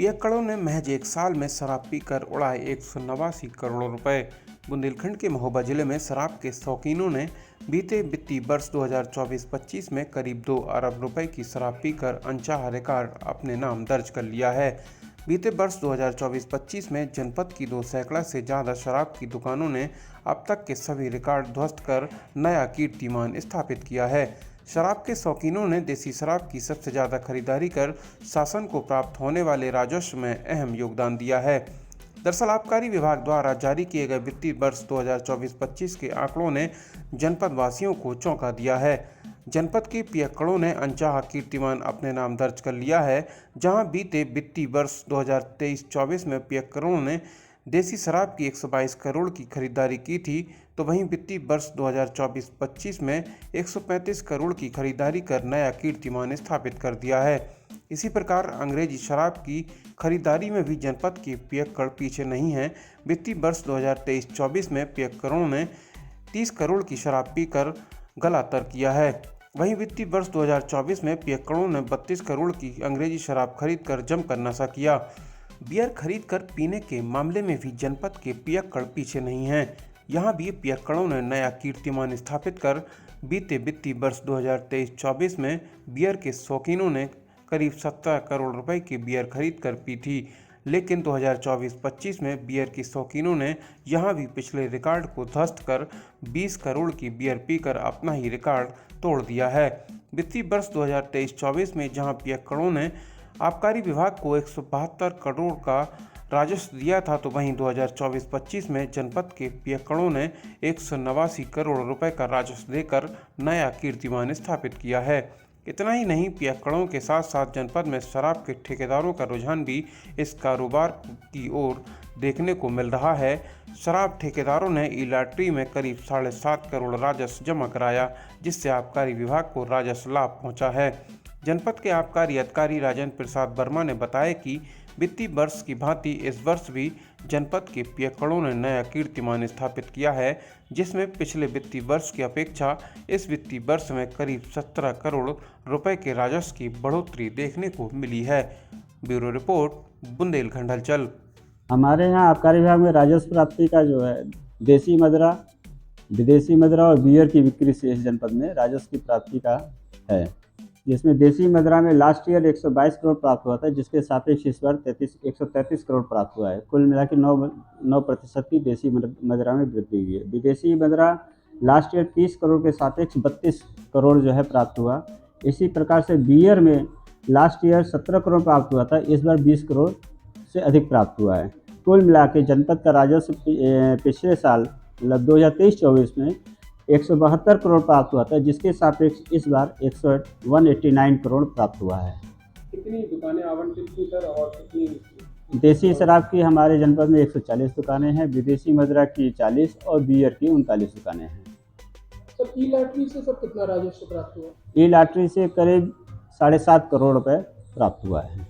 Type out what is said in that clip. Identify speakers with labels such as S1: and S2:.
S1: पियक्कड़ों ने महज एक साल में शराब पीकर उड़ाए 189 करोड़ रुपए। बुंदेलखंड के महोबा जिले में शराब के शौकीनों ने बीते वित्तीय वर्ष 2024-25 में करीब 2 अरब रुपए की शराब पीकर अनचाहा रिकॉर्ड अपने नाम दर्ज कर लिया है। बीते वर्ष 2024-25 में जनपद की 2 सैकड़ा से ज़्यादा शराब की दुकानों ने अब तक के सभी रिकॉर्ड ध्वस्त कर नया कीर्तिमान स्थापित किया है। शराब के शौकीनों ने देसी शराब की सबसे ज़्यादा खरीदारी कर शासन को प्राप्त होने वाले राजस्व में अहम योगदान दिया है। दरअसल आबकारी विभाग द्वारा जारी किए गए वित्तीय वर्ष 2024-25 के आंकड़ों ने जनपद वासियों को चौंका दिया है। जनपद के पियक्कड़ों ने अनचाहा कीर्तिमान अपने नाम दर्ज कर लिया है। जहां बीते वित्तीय वर्ष 2023-24 में पियक्कड़ों ने देसी शराब की 122 करोड़ की खरीदारी की थी, तो वहीं वित्तीय वर्ष 2024-25 में 135 करोड़ की खरीदारी कर नया कीर्तिमान स्थापित कर दिया है। इसी प्रकार अंग्रेजी शराब की खरीदारी में भी जनपद के पियक्कड़ पीछे नहीं हैं। वित्तीय वर्ष 2023-24 में पियक्कड़ों ने 30 करोड़ की शराब पीकर गला तर किया है। वहीं वित्तीय वर्ष 2024 में पियक्कड़ों ने 32 करोड़ की अंग्रेजी शराब खरीद कर जमकर नशा किया। बियर खरीद कर पीने के मामले में भी जनपद के पियक्कड़ पीछे नहीं हैं। यहाँ भी पियक्कड़ों ने नया कीर्तिमान स्थापित कर बीते वित्तीय वर्ष 2023-24 में बियर के शौकीनों ने करीब 17 करोड़ रुपए की बियर खरीद कर पी थी। लेकिन 2024-25 में बियर के शौकीनों ने यहाँ भी पिछले रिकॉर्ड को ध्वस्त कर 20 करोड़ की बियर पीकर अपना ही रिकॉर्ड तोड़ दिया है। वित्तीय वर्ष 2023-24 में जहाँ पियक्कड़ों ने आबकारी विभाग को 172 करोड़ का राजस्व दिया था, तो वहीं 2024-25 में जनपद के पियक्कड़ों ने 189 करोड़ रुपए का राजस्व देकर नया कीर्तिमान स्थापित किया है। इतना ही नहीं, पियक्कड़ों के साथ साथ जनपद में शराब के ठेकेदारों का रुझान भी इस कारोबार की ओर देखने को मिल रहा है। शराब ठेकेदारों ने ई लॉटरी में करीब 7.5 करोड़ राजस्व जमा कराया, जिससे आबकारी विभाग को राजस्व लाभ पहुंचा है। जनपद के आबकारी अधिकारी राजेंद्र प्रसाद वर्मा ने बताया कि वित्तीय वर्ष की भांति इस वर्ष भी जनपद के पियक्कड़ों ने नया कीर्तिमान स्थापित किया है, जिसमें पिछले वित्तीय वर्ष की अपेक्षा इस वित्तीय वर्ष में करीब 17 करोड़ रुपए के राजस्व की बढ़ोतरी देखने को मिली है। ब्यूरो रिपोर्ट, बुंदेलखंड हलचल।
S2: हमारे यहाँ आबकारी विभाग में राजस्व प्राप्ति का जो है देसी मदिरा, विदेशी मदिरा और बियर की बिक्री से इस जनपद में राजस्व की प्राप्ति का है, जिसमें देसी मदिरा में लास्ट ईयर 122 करोड़ प्राप्त हुआ था, जिसके सापेक्ष इस बार 133 करोड़ प्राप्त हुआ है। कुल मिला के 9% की देसी मदिरा में वृद्धि हुई है। विदेशी मदिरा लास्ट ईयर 30 करोड़ के सापेक्ष 32 करोड़ जो है प्राप्त हुआ। इसी प्रकार से बियर में लास्ट ईयर 17 करोड़ प्राप्त हुआ था, इस बार 20 करोड़ से अधिक प्राप्त हुआ है। कुल मिला के जनपद का राजस्व पिछले साल मतलब 2023-24 में 172 करोड़ प्राप्त हुआ था, जिसके सापेक्ष इस बार 189 करोड़ प्राप्त हुआ है।
S3: कितनी दुकानें आवंटित की सर और कितनी?
S2: देसी शराब की हमारे जनपद में 140 दुकानें हैं, विदेशी मदिरा की 40 और बियर की 39 दुकानें हैं।
S3: सर ई लॉटरी से सर कितना राजस्व प्राप्त हुआ?
S2: ई लॉटरी से करीब 7.5 करोड़ रुपए प्राप्त हुआ है।